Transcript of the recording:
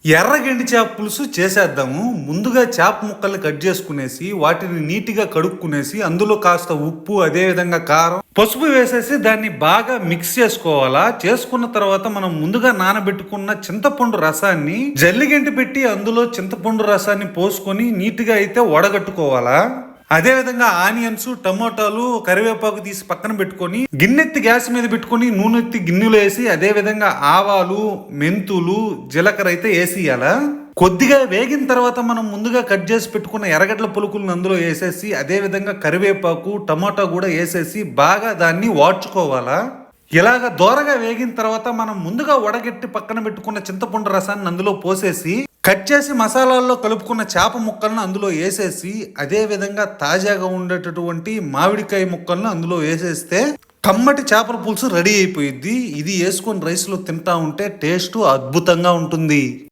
ఎర్రగండి చేప పులుసు చేసేద్దాము. ముందుగా చేప ముక్కల్ని కట్ చేసుకునేసి వాటిని నీట్‌గా కడుక్కునేసి అందులో కాస్త ఉప్పు, అదే విధంగా కారం, పసుపు వేసేసి దాన్ని బాగా మిక్స్ చేసుకోవాలా. చేసుకున్న తర్వాత మనం ముందుగా నానబెట్టుకున్న చింతపండు రసాన్ని జల్లిగంటి పెట్టి అందులో చింతపండు రసాన్ని పోసుకొని నీట్‌గా అయితే వడగట్టుకోవాలా. అదే విధంగా ఆనియన్స్, టమోటాలు, కరివేపాకు తీసి పక్కన పెట్టుకొని గిన్నెత్తి గ్యాస్ మీద పెట్టుకొని నూనెత్తి గిన్నెలో వేసి అదే విధంగా ఆవాలు, మెంతులు, జీలకర్ర అయితే వేసియాల. కొద్దిగా వేగిన తర్వాత మనం ముందుగా కట్ చేసి పెట్టుకున్న ఎర్రగడ్డల పులుకులను అందులో వేసేసి అదే విధంగా కరివేపాకు, టమోటా కూడా వేసేసి బాగా దాన్ని వాడ్చుకోవాలా. ఇలాగ దోరగా వేగిన తర్వాత మనం ముందుగా వడగట్టి పక్కన పెట్టుకున్న చింతపండు రసాన్ని అందులో పోసేసి కట్ చేసి మసాలాల్లో కలుపుకున్న చేప ముక్కలను అందులో వేసేసి అదే విధంగా తాజాగా ఉండేటటువంటి మామిడికాయ ముక్కలను అందులో వేసేస్తే కమ్మటి చేపల పులుసు రెడీ అయిపోయింది. ఇది వేసుకొని రైస్లో తింటా ఉంటే టేస్ట్ అద్భుతంగా ఉంటుంది.